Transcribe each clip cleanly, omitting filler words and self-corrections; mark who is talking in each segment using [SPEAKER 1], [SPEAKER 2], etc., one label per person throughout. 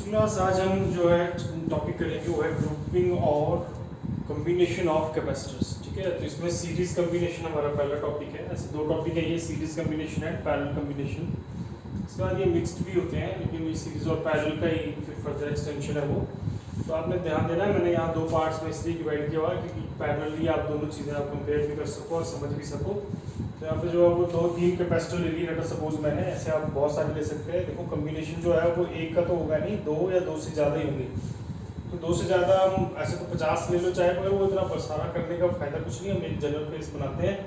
[SPEAKER 1] Class आज हम जो है टॉपिक करेंगे वो है ग्रुपिंग और कम्बिनेशन ऑफ कैपेसिटर्स। ठीक है, तो इसमें सीरीज कम्बिनेशन हमारा पहला टॉपिक है। ऐसे दो टॉपिक है, ये सीरीज कम्बिनेशन है, पैरेलल कम्बिनेशन। इसके बाद ये मिक्स्ड भी होते हैं, लेकिन ये सीरीज और पैरेलल का ही फिर फर्दर एक्सटेंशन है वो। तो आपने ध्यान देना है, मैंने यहाँ दो पार्ट्स में इसलिए डिवाइड किया हुआ है क्योंकि पैरेलली आप दोनों चीज़ें आप कंपेयर भी कर सको और समझ भी सको। तो यहाँ पे जो है वो दो तीन कैपेसिटर ले ली, लेटर सपोज मैंने, ऐसे आप बहुत सारे ले सकते हैं। देखो कम्बिनेशन जो है वो एक का तो होगा नहीं, दो या दो से ज़्यादा ही होंगे। तो दो से ज़्यादा हम ऐसे तो 50 ले लो चाहे, पर वो इतना सारा करने का फायदा कुछ नहीं, हम एक जनरल पेज बनाते हैं।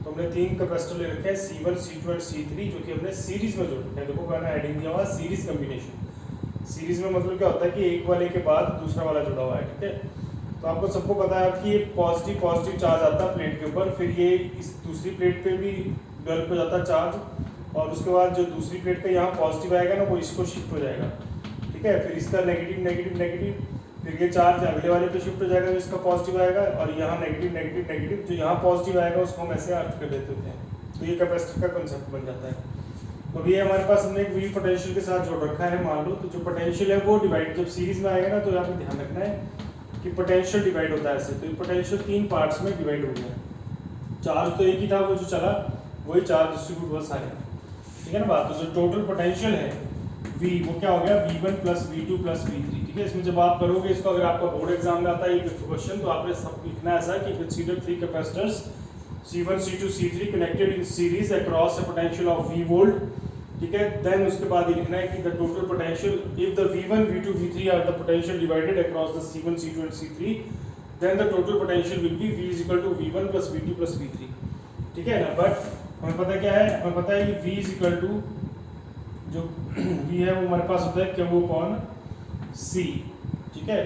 [SPEAKER 1] तो हमने तीन कैपेसिटर ले रखे हैं C1, C2 और C3, जो कि हमने सीरीज में जोड़ रखे हैं। देखो मैंने एडिंग दिया हुआ सीरीज कम्बिनेशन। सीरीज में मतलब क्या होता है कि एक वाले के बाद दूसरा वाला जुड़ा हुआ है। ठीक है, तो आपको सबको पता है कि ये पॉजिटिव पॉजिटिव चार्ज आता है प्लेट के ऊपर, फिर ये इस दूसरी प्लेट पे भी डेवलप हो जाता है चार्ज, और उसके बाद जो दूसरी प्लेट पे यहाँ पॉजिटिव आएगा ना, वो इसको शिफ्ट हो जाएगा। ठीक है, फिर इसका नेगेटिव नेगेटिव नेगेटिव, फिर ये चार्ज अगले वाले पे शिफ्ट हो जाएगा, जो इसका पॉजिटिव आएगा, और यहाँ नेगेटिव नेगेटिव नेगेटिव, जो यहाँ पॉजिटिव आएगा उसको हम ऐसे अर्थ कर देते होते हैं। तो ये कैपेसिटर का कंसेप्ट बन जाता है। तो अभी हमारे पास हमने एक वी पोटेंशियल के साथ जोड़ रखा है, मान लो। तो जो पोटेंशियल है वो डिवाइड, जब सीरीज में आएगा ना, तो यहाँ पे ध्यान रखना है कि पोटेंशियल डिवाइड होता है ऐसे। तो ये पोटेंशियल तीन पार्ट्स में डिवाइड हो गया। चार्ज तो एक ही था, वो जो चला वही चार्ज डिस्ट्रीब्यूट हुआ सारे। ठीक है ना बात। तो जो टोटल पोटेंशियल है V, वो क्या हो गया V1 plus V2 plus V3। ठीक है, इसमें जब आप करोगे इसको, अगर आपका बोर्ड एग्जाम में आता है ये क्वेश्चन, तो आपने सब लिखना है ऐसा कि consider three capacitors C1 C2 C3 connected in series across a potential of V volt. ठीक है, देन उसके बाद ये लिखना है कि the total potential if the V1 V2 V3 are the potential divided across the C1 C2 and C3, then the total potential will be V is equal to V1 plus V2 plus V3। ठीक है ना, but हमें पता क्या है, हमें पता है कि V इज इक्वल टू, जो V है वो हमारे पास होता है Q अपॉन C। ठीक है,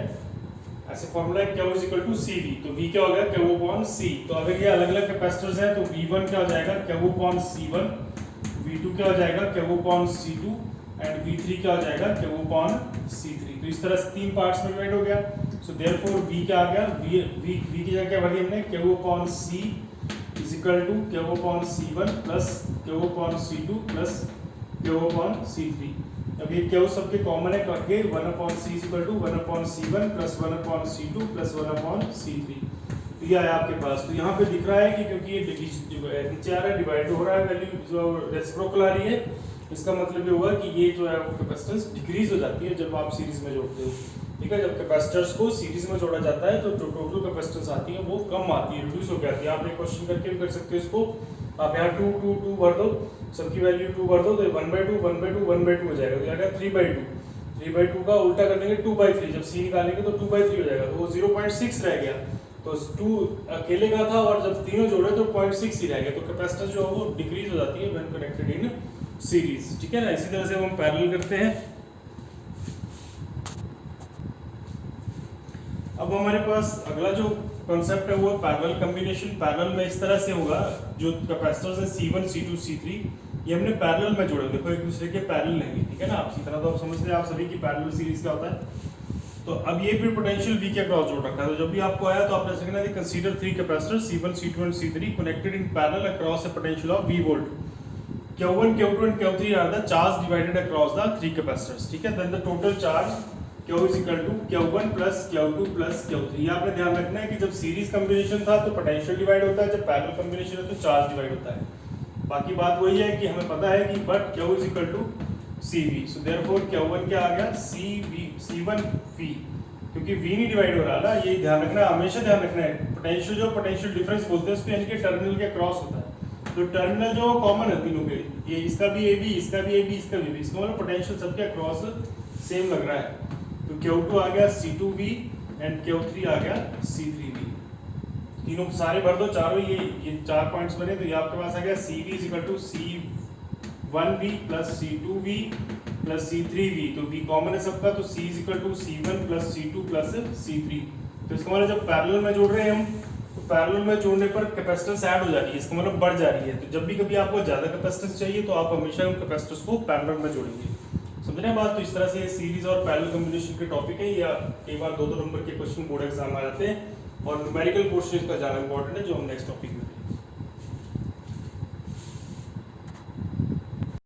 [SPEAKER 1] ऐसे फॉर्मूला है Q is equal to CV। तो V क्या हो गया, Q अपॉन C। तो अगर ये अलग अलग कैपेसिटर्स हैं तो V1 क्या हो जाएगा, Q अपॉन C1, V2 क्या हो जाएगा, Q upon C2, and V3 क्या हो जाएगा, Q अपॉन C3। तो इस तरह से तीन पार्ट्स में डिवाइड हो गया। सो देयरफॉर V क्या आ गया, V की जगह क्या भरी हमने, Q upon C is equal to Q upon C1 plus Q upon C2 plus Q upon C3। अब ये Q सबके कॉमन है, करके 1 upon C is equal to 1 upon C1 plus 1 upon C2 plus 1 upon C3। तो ये आया आपके पास। तो यहाँ पे दिख रहा है कि क्योंकि ये नीचे आ रहा है, डिवाइड हो रहा है, वैल्यू जो रेसिप्रोकल आ रही है, इसका मतलब ये हुआ कि ये जो है वो कैपेसिटेंस डिक्रीज हो जाती है जब आप सीरीज में जोड़ते हो। ठीक है, जब कैपेसिटर्स को सीरीज में जोड़ा जाता है तो जो टोटल कैपेसिटेंस आती है वो कम आती है, रिड्यूस हो जाती है। आप एक क्वेश्चन करके भी कर सकते हो इसको। आप यहाँ 2 2 2 भर दो, सबकी वैल्यू 2 भर दो, तो 1/2 1/2 1/2 हो जाएगा। तो जाएगा 3/2। 3/2 का उल्टा कर देंगे 2/3, जब C निकालेंगे तो 2/3 हो जाएगा, तो वो 0.6 रह गया। तो 2 अकेले का था और जब तीनों जोड़े तो 0.6 ही रह गया। तो कैपेसिटेंस जो है वो डिक्रीज हो जाती है व्हेन कनेक्टेड इन सीरीज। ठीक है ना, इसी तरह से हम पैरेलल करते हैं। अब हमारे पास अगला जो कॉन्सेप्ट है वो पैरेलल कॉम्बिनेशन। पैरेलल में इस तरह से होगा, जो कैपेसिटर्स है C1 C2 C3, ये हमने पैरेलल में जोड़े, देखो एक दूसरे के पैरेलल नहीं। ठीक है ना, आप इसी तरह तो आप समझते हैं आप सभी की पैरेलल सीरीज क्या होता है। तो अब ये फिर पोटेंशियल V के अक्रॉस जोड़ रखा है। तो जब भी आपको आया तो आपने समझना है consider three capacitors C1 C2 and C3 connected in parallel across a potential of V volt. Q1 Q2 and Q3 are the charge divided across the three capacitors। ठीक है, then the total charge Q is equal to Q1 plus Q2 plus Q3। ये आपने ध्यान रखना है कि जब series combination था तो पोटेंशियल डिवाइड होता है, जब पैरेलल कॉम्बिनेशन है तो चार्ज डिवाइड होता है। बाकी बात वही है कि हमें पता है कि but Q is equal to CV। So therefore Q1 क्या आ गया, C1V, क्योंकि V नहीं डिवाइड हो रहा ना, ये ध्यान रखना है, हमेशा ध्यान रखना है। पोटेंशियल जो पोटेंशियल डिफरेंस बोलते हैं उसको, यानी कि टर्मिनल के क्रॉस होता है। तो टर्मिनल जो कॉमन है तीनों के, ये इसका भी AB, इसका भी AB, इसका भी AB, इसका मतलब पोटेंशियल सबके अक्रॉस सेम लग रहा है। तो Q2 आ गया C2V एंड Q3 आ गया C3V। तीनों सारे भर दो, चारों ये 4 पॉइंट्स बने, तो ये आपके पास आ गया CV is equal to C1V plus C2V plus C3V। तो V कॉमन है सबका, तो C is equal to C1 plus C2 plus C3। तो इसका मतलब जब पैरेलल में जोड़ रहे हैं हम, तो पैरेलल में जोड़ने पर कैपेसिटेंस ऐड हो जा रही है, इसका मतलब बढ़ जा रही है। तो जब भी कभी आपको ज्यादा कैपेसिटेंस चाहिए तो आप हमेशा उन कैपेसिटर्स को पैरेलल में जोड़ेंगे। समझ रहे हैं बात। तो इस तरह से सीरीज और पैरेलल कॉम्बिनेशन के टॉपिक है, या कई बार 2-2 नंबर के क्वेश्चन बोर्ड एग्जाम आ जाते हैं, और न्यूमेरिकल पोर्शन इसका ज्यादा इंपॉर्टेंट है, जो हम नेक्स्ट टॉपिक